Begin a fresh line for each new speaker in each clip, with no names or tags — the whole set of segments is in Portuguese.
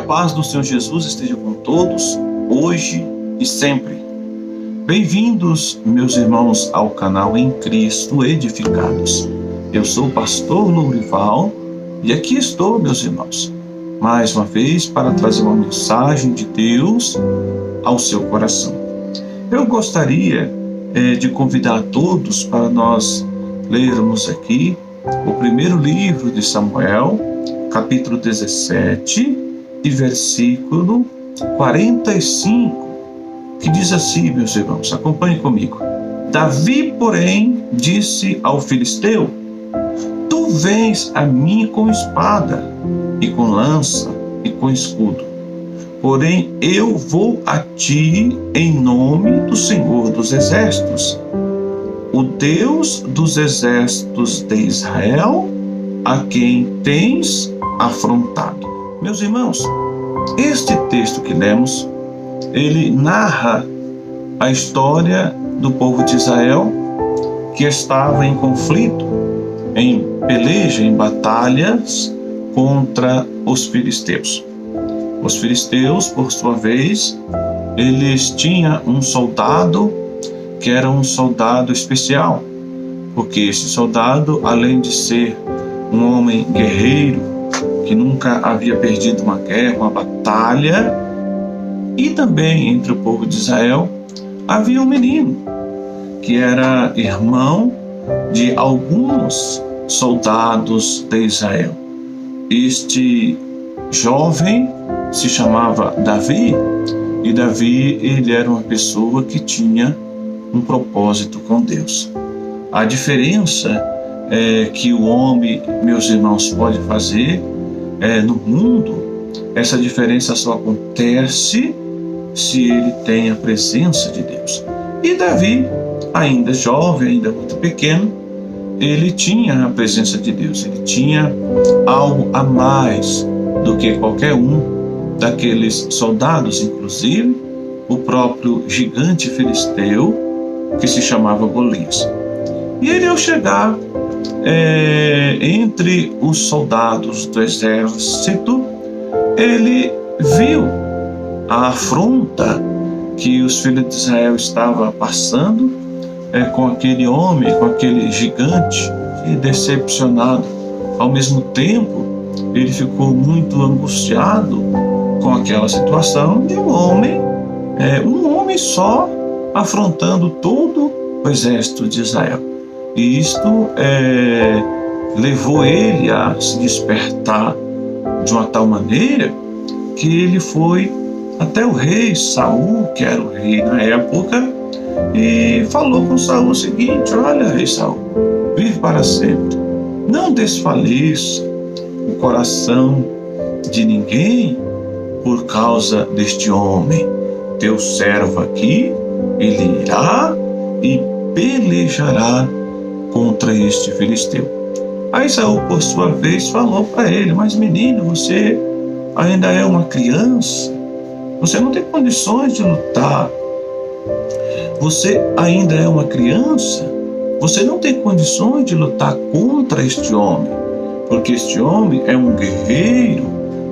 paz do Senhor Jesus esteja com todos, hoje e sempre. Bem-vindos, meus irmãos, ao canal Em Cristo Edificados. Eu sou o pastor Lourival e aqui estou, meus irmãos, mais uma vez para trazer uma mensagem de Deus ao seu coração. Eu gostaria de convidar todos para nós lermos aqui o primeiro livro de Samuel, capítulo 17 e versículo 45, que diz assim, meus irmãos, acompanhem comigo. Davi, porém, disse ao filisteu: Tu vens a mim com espada, e com lança, e com escudo. Porém, eu vou a ti em nome do Senhor dos Exércitos, o Deus dos exércitos de Israel, a quem tens afrontado. Meus irmãos, este texto que lemos, ele narra a história do povo de Israel que estava em conflito, em peleja, em batalhas contra os filisteus. Os filisteus, por sua vez, eles tinham um soldado que era um soldado especial, porque esse soldado, além de ser um homem guerreiro, que nunca havia perdido uma guerra, uma batalha, e também entre o povo de Israel havia um menino que era irmão de alguns soldados de Israel. Este jovem se chamava Davi, e Davi, ele era uma pessoa que tinha um propósito com Deus. A diferença que o homem, meus irmãos, pode fazer no mundo, essa diferença só acontece se ele tem a presença de Deus. E Davi, ainda jovem, ainda muito pequeno, ele tinha a presença de Deus, ele tinha algo a mais do que qualquer um daqueles soldados, inclusive o próprio gigante filisteu, que se chamava Golias. E ele, ao chegar entre os soldados do exército, ele viu a afronta que os filhos de Israel estavam passando com aquele homem, com aquele gigante, e decepcionado. Ao mesmo tempo, ele ficou muito angustiado com aquela situação de um homem só afrontando todo o exército de Israel. E isto levou ele a se despertar de uma tal maneira que ele foi até o rei Saul, que era o rei na época, e falou com Saul o seguinte: olha, rei Saul, vive para sempre, não desfaleça o coração de ninguém por causa deste homem. Teu servo aqui, ele irá e pelejará contra este filisteu. Aí Saul, por sua vez, falou para ele: mas menino, você ainda é uma criança, você não tem condições de lutar. Você ainda é uma criança, você não tem condições de lutar contra este homem, porque este homem é um guerreiro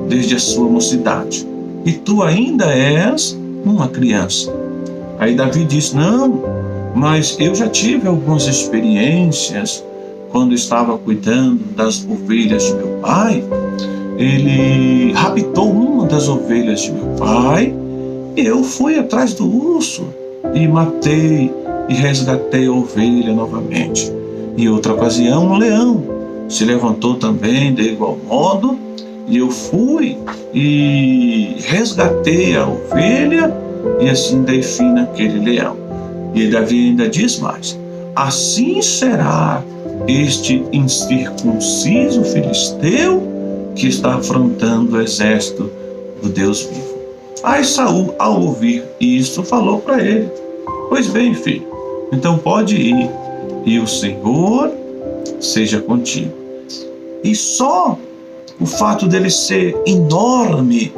desde a sua mocidade, e tu ainda és uma criança. Aí Davi disse: não, mas eu já tive algumas experiências quando estava cuidando das ovelhas de meu pai. Ele raptou uma das ovelhas de meu pai, e eu fui atrás do urso e matei e resgatei a ovelha novamente. Em outra ocasião, um leão se levantou também de igual modo, e eu fui e resgatei a ovelha, e assim dei fim naquele leão. E Davi ainda diz mais: assim será este incircunciso filisteu que está afrontando o exército do Deus vivo. Aí Saul, ao ouvir isso, falou para ele: pois bem, filho, então pode ir, e o Senhor seja contigo. E só o fato dele ser enorme,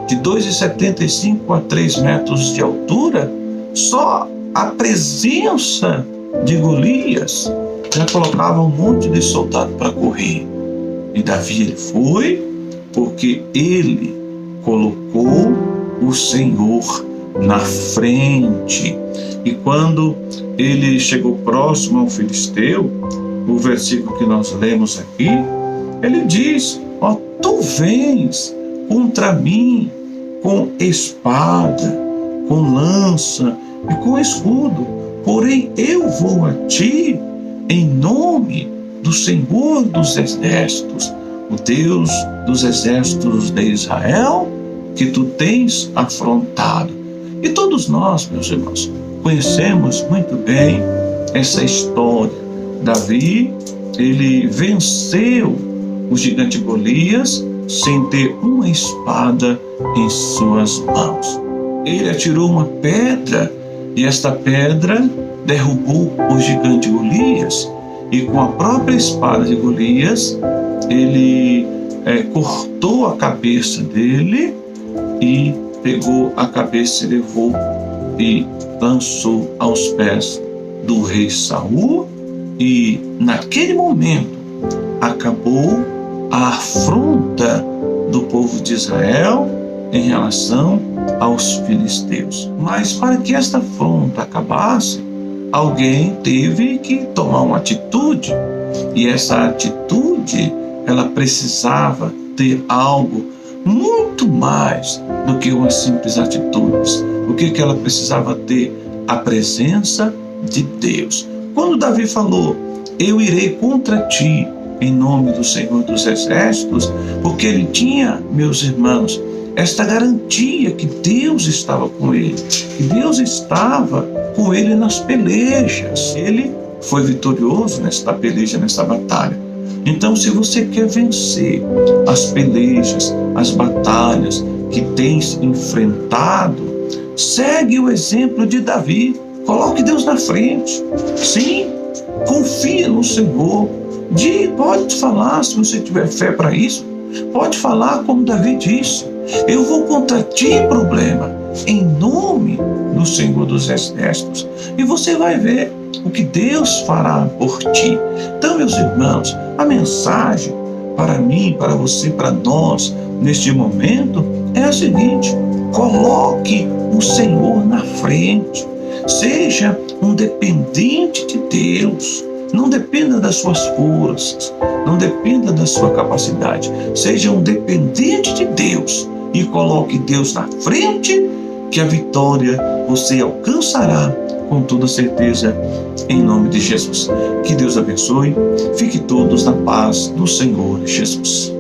de 2,75 a 3 metros de altura, só a presença de Golias já colocava um monte de soldado para correr. E Davi, ele foi porque ele colocou o Senhor na frente. E quando ele chegou próximo ao filisteu, o versículo que nós lemos aqui, ele diz: ó, tu vens contra mim com espada, com lança e com escudo, porém eu vou a ti em nome do Senhor dos Exércitos, o Deus dos exércitos de Israel, que tu tens afrontado. E todos nós, meus irmãos, conhecemos muito bem essa história. Davi, ele venceu o gigante Golias sem ter uma espada em suas mãos. Ele atirou uma pedra e esta pedra derrubou o gigante Golias, e com a própria espada de Golias ele cortou a cabeça dele e pegou a cabeça e levou e lançou aos pés do rei Saul, e naquele momento acabou a afronta do povo de Israel em relação aos filisteus. Mas para que esta afronta acabasse, alguém teve que tomar uma atitude, e essa atitude ela precisava ter algo muito mais do que uma simples atitude. O que ela precisava ter? A presença de Deus. Quando Davi falou: eu irei contra ti em nome do Senhor dos Exércitos, porque ele tinha, meus irmãos, esta garantia que Deus estava com ele, que Deus estava com ele nas pelejas. Ele foi vitorioso nesta peleja, nesta batalha. Então, se você quer vencer as pelejas, as batalhas que tens enfrentado, segue o exemplo de Davi. Coloque Deus na frente. Sim, confia no Senhor. Pode falar, se você tiver fé para isso, pode falar como Davi disse: eu vou contra ti, problema, em nome do Senhor dos Exércitos. E você vai ver o que Deus fará por ti. Então, meus irmãos, a mensagem para mim, para você, para nós, neste momento, é a seguinte: coloque o Senhor na frente. Seja um dependente de Deus. Não dependa das suas forças, não dependa da sua capacidade. Seja um dependente de Deus e coloque Deus na frente, que a vitória você alcançará com toda certeza, em nome de Jesus. Que Deus abençoe. Fique todos na paz do Senhor Jesus.